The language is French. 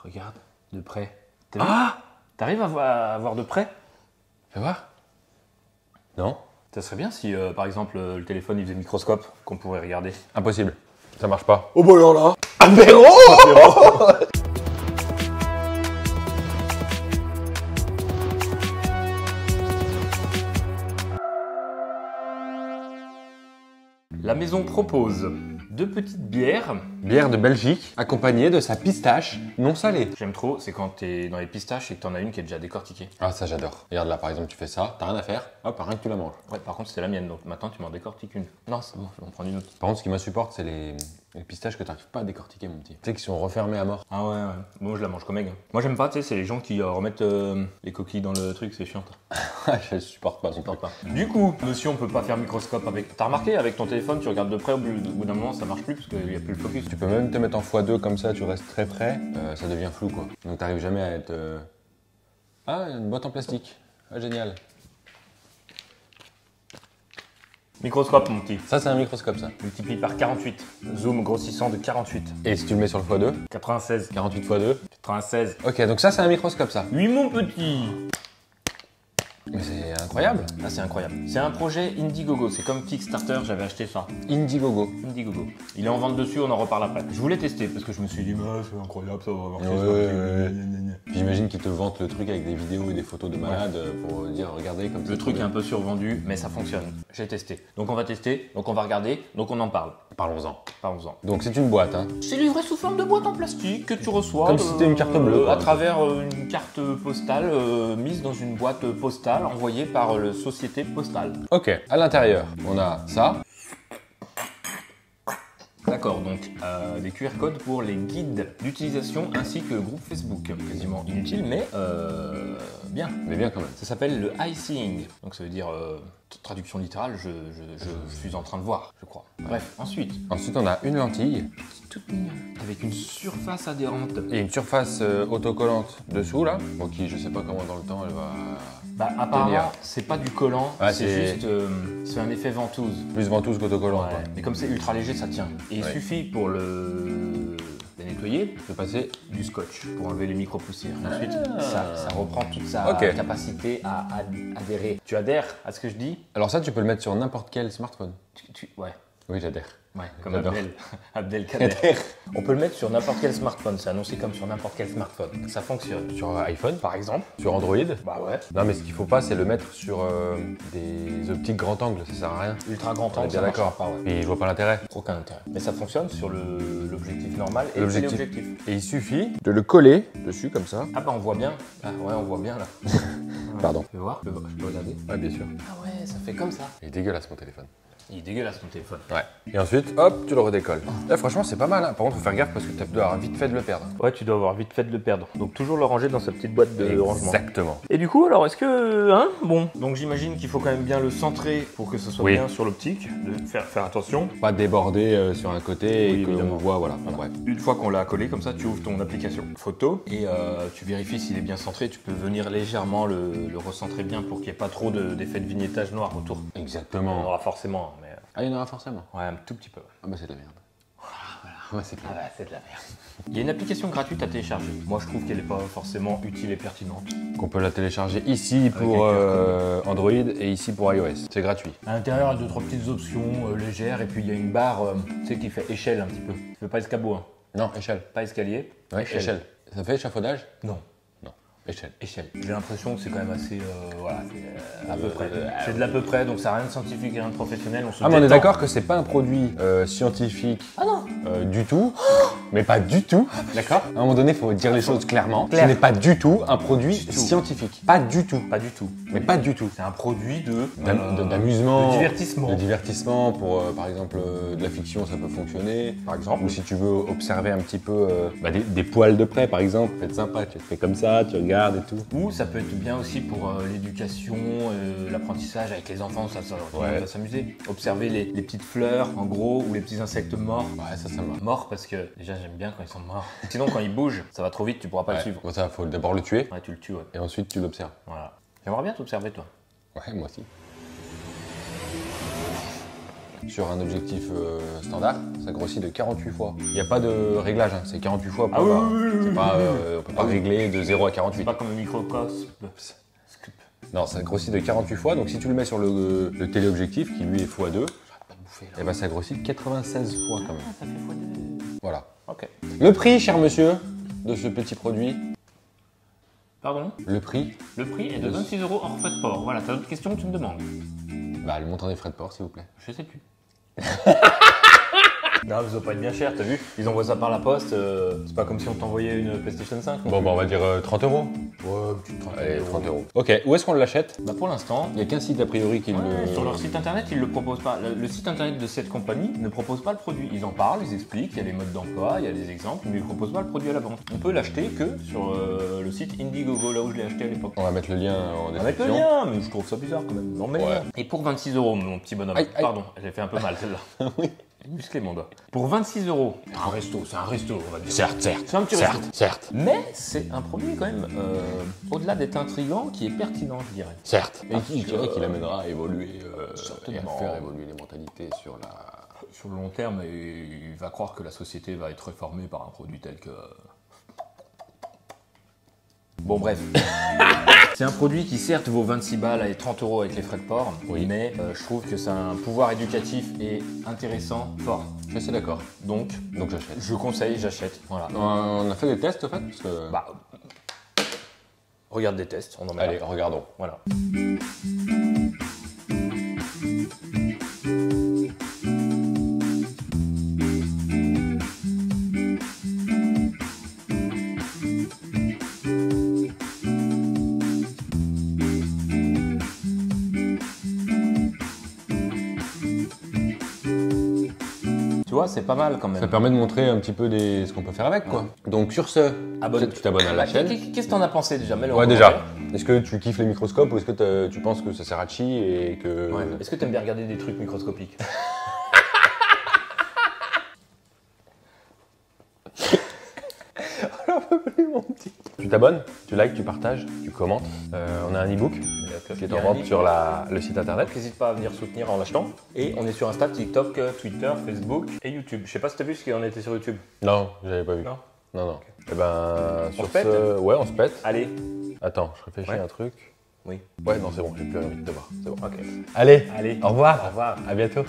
Regarde, de près. Ah! T'arrives à voir de près? Fais voir. Non. Ça serait bien si, par exemple, le téléphone il faisait microscope, qu'on pourrait regarder. Impossible. Ça marche pas. Oh bah alors là! Apéro. La maison propose 2 petites bières. Bière de Belgique, accompagnée de sa pistache non salée. J'aime trop, c'est quand t'es dans les pistaches et que t'en as une qui est déjà décortiquée. Ah, ça j'adore. Regarde là, par exemple, tu fais ça, t'as rien à faire, hop, rien que tu la manges. Ouais, par contre, c'était la mienne, donc maintenant tu m'en décortiques une. Non, c'est bon, je vais en prendre une autre. Par contre, ce qui m'insupporte, c'est les pistaches que t'arrives pas à décortiquer, mon petit. Tu sais, qui sont refermés à mort. Ah ouais, ouais. Bon, je la mange comme egg. Moi, j'aime pas, tu sais, c'est les gens qui remettent les coquilles dans le truc, c'est chiant. Je supporte pas non plus. Pas. Du coup, monsieur, on peut pas faire microscope avec. T'as remarqué, avec ton téléphone, tu regardes de près, au bout d'un moment, ça marche plus parce qu'il y a plus le focus. Tu peux même te mettre en x2 comme ça, tu restes très près, ça devient flou quoi. Donc t'arrives jamais à être... Ah, une boîte en plastique. Ah, génial. Microscope, mon petit. Ça, c'est un microscope, ça. Multiplie par 48. Zoom grossissant de 48. Et si tu le mets sur le x2, 96. 48 x 2. 96. Ok, donc ça, c'est un microscope, ça. Oui, mon petit. Mais c'est incroyable. Ah, c'est incroyable. C'est un projet Indiegogo. C'est comme Kickstarter, j'avais acheté ça. Indiegogo. Indiegogo. Il est en vente dessus, on en reparle après. Je voulais tester parce que je me suis dit, c'est incroyable, ça va marcher. Ouais. Puis j'imagine qu'ils te vantent le truc avec des vidéos et des photos de malades pour dire, regardez comme ça. Le truc est un peu survendu, mais ça fonctionne. J'ai testé. Donc on va tester, donc on va regarder, donc on en parle. Parlons-en. Parlons-en. Donc c'est une boîte, hein. C'est livré sous forme de boîte en plastique que tu reçois. Comme si c'était une carte bleue, quoi. À travers une carte postale mise dans une boîte postale envoyée par la société postale. Ok, à l'intérieur, on a ça. D'accord, donc des QR codes pour les guides d'utilisation ainsi que le groupe Facebook. Quasiment inutile, mais bien. Mais bien quand même. Ça s'appelle le eye-seeing. Donc ça veut dire, traduction littérale, je suis en train de voir, je crois. Bref, ensuite. Ensuite, on a une lentille. Toute mignonne. Avec une surface adhérente. Et une surface autocollante dessous, là. Bon, qui, je sais pas comment dans le temps, elle va... Bah apparemment, c'est pas du collant, Ah, c'est juste c'est un effet ventouse. Plus ventouse qu'autocollant, quoi. Mais comme c'est ultra léger, ça tient. Et il suffit pour le nettoyer de passer du scotch pour enlever les micro-poussières. Ensuite, ça reprend toute sa capacité à adhérer. Tu adhères à ce que je dis? Alors ça, tu peux le mettre sur n'importe quel smartphone. Ouais. Oui, j'adhère. Ouais, comme Abdelkader. On peut le mettre sur n'importe quel smartphone, c'est annoncé comme sur n'importe quel smartphone. Ça fonctionne. Sur iPhone, Par exemple. sur Android. Bah ouais. Non, mais ce qu'il faut pas, c'est le mettre sur des optiques grand angle, ça sert à rien. Ultra grand On est angle, bien ça d'accord. marchera pas, ouais. Et je vois pas l'intérêt. Aucun intérêt. Mais ça fonctionne sur l'objectif normal et L'objectif. téléobjectif. Et il suffit de le coller dessus comme ça. Ah bah on voit bien. Ah ouais, on voit bien là. Pardon. Tu peux voir? Je peux regarder? Ouais, bien sûr. Ah ouais, ça fait comme ça. Il est dégueulasse mon téléphone. Il est dégueulasse ton téléphone. Ouais. Et ensuite, hop, tu le redécolles. Là, franchement, c'est pas mal. Hein. Par contre, faut faire gaffe parce que tu dois avoir vite fait de le perdre. Ouais, tu dois avoir vite fait de le perdre. Donc toujours le ranger dans sa petite boîte de rangement. Exactement. Et du coup, alors, est-ce que... Hein? Bon. Donc j'imagine qu'il faut quand même bien le centrer pour que ce soit bien sur l'optique. De faire attention. Pas déborder sur un côté et qu'on voit, voilà. Bref. Une fois qu'on l'a collé comme ça, tu ouvres ton application photo et tu vérifies s'il est bien centré. Tu peux venir légèrement le recentrer bien pour qu'il n'y ait pas trop d'effet de vignettage noir autour. Il y en Exactement. aura forcément, mais... Ah, il y en aura forcément. Ouais, un tout petit peu. Ah bah c'est de la merde. Ah bah c'est clair. Ah bah, c'est de la merde. Il y a une application gratuite à télécharger. Moi, je trouve qu'elle n'est pas forcément utile et pertinente. Qu'on peut la télécharger ici pour Android et ici pour iOS. C'est gratuit. À l'intérieur, il y a 2-3 petites options légères et puis il y a une barre, tu sais, qui fait échelle un petit peu. Tu fais pas escabeau, hein. Non, échelle. Pas escalier. Ouais, échelle. Ça fait échafaudage? Non. Échelle. Échelle. J'ai l'impression que c'est quand même assez, voilà, c'est à peu près. C'est de l'à peu près, donc ça n'a rien de scientifique et rien de professionnel. Ah mais on est d'accord que c'est pas un produit scientifique du tout, mais pas du tout. D'accord. À un moment donné, il faut dire les choses clairement. Ce n'est pas du tout un produit scientifique. Pas du tout. Pas du tout. Mais pas du tout. C'est un produit d'amusement, de divertissement. De divertissement pour, par exemple, de la fiction, ça peut fonctionner. Par exemple. Ou si tu veux observer un petit peu des poils de près, par exemple, ça peut être sympa. Tu te fais comme ça, tu regardes et tout. Ou ça peut être bien aussi pour l'éducation, l'apprentissage avec les enfants, ça va s'amuser. Observer les petites fleurs, en gros, ou les petits insectes morts. Ouais, ça va. Morts parce que déjà j'aime bien quand ils sont morts. Sinon quand ils bougent, ça va trop vite, tu pourras pas le suivre. Bon, ça, faut d'abord le tuer. Ouais, tu le tues, ouais. Et ensuite tu l'observes. Voilà. J'aimerais bien t'observer, toi. Ouais, moi aussi. Sur un objectif standard, ça grossit de 48 fois. Il n'y a pas de réglage, hein, c'est 48 fois. Ah oui, oui, oui, c'est pas, on peut pas régler de 0 à 48. C'est pas comme le microcosme. Non, ça grossit de 48 fois, donc si tu le mets sur le téléobjectif, qui lui est x2, et ben ça grossit de 96 fois quand même. Ah, ça fait x2. Voilà. Ok. Le prix, cher monsieur, de ce petit produit. Pardon? Le prix? Le prix est de 26 € hors frais de port. Voilà, t'as d'autres questions que tu me demandes? Bah, le montant des frais de port, s'il vous plaît. Je sais plus. Non, ça doit pas être bien cher, t'as vu? Ils envoient ça par la poste, c'est pas comme si on t'envoyait une PlayStation 5. Bon, bah, on va dire 30 €. Ouais, petite 30 Allez, €. 30 €. Ok, où est-ce qu'on l'achète? Bah pour l'instant, Il n'y a qu'un site a priori qui le... sur leur site internet, ils le proposent pas. Le site internet de cette compagnie ne propose pas le produit. Ils en parlent, ils expliquent, il y a les modes d'emploi, il y a des exemples, mais ils ne proposent pas le produit à la vente. On peut l'acheter que sur le site Indiegogo, là où je l'ai acheté à l'époque. On va mettre le lien en On va mettre le description. lien, mais je trouve ça bizarre quand même. Non, mais Ouais. Et pour 26 €, mon petit bonhomme. Aïe, aïe. Pardon, j'ai fait un peu mal celle-là. Oui. Musclé mon doigt. Pour 26 €, un resto, c'est un resto, on va dire. Certes. C'est un petit resto. Certes. Mais c'est un produit quand même, au-delà d'être intriguant, qui est pertinent, je dirais. Certes. Et Parce qui, je dirais que- qu'il amènera à évoluer et Certainement. à faire évoluer les mentalités sur la... Sur le long terme, il va croire que la société va être réformée par un produit tel que... Bon bref. C'est un produit qui certes vaut 26 balles et 30 € avec les frais de port, Oui. mais je trouve que c'est un pouvoir éducatif et intéressant fort. Je suis assez d'accord. Donc, j'achète. je conseille, j'achète. Voilà. On a fait des tests, en fait, parce que... Bah, regarde des tests, on en met Allez, là. regardons. Voilà. Tu vois, c'est pas mal quand même. Ça permet de montrer un petit peu ce qu'on peut faire avec, quoi. Donc, sur ce, Abonne- tu t'abonnes à la Bah, chaîne. Qu'est-ce que t'en as pensé déjà? Mets-le en Ouais, déjà. commentaire. Est-ce que tu kiffes les microscopes ou est-ce que tu penses que ça sert à chi et que... Ouais. Est-ce que t'aimes bien regarder des trucs microscopiques? Tu t'abonnes, tu likes, tu partages, tu commentes. On a un e-book qui est en vente sur le site internet. Donc n'hésite pas à venir soutenir en l'achetant. Et on est sur Insta, TikTok, Twitter, Facebook et YouTube. Je sais pas si t'as vu ce qu'on était sur YouTube. Non, j'avais pas vu. Non. Non. Eh ben, sur se pète ce... Ouais, on se pète. Allez. Attends, je réfléchis Ouais. à un truc. Oui. Ouais, non, c'est bon, j'ai plus envie de te voir. C'est bon. Ok. Allez, Allez. au revoir. Au revoir. À bientôt.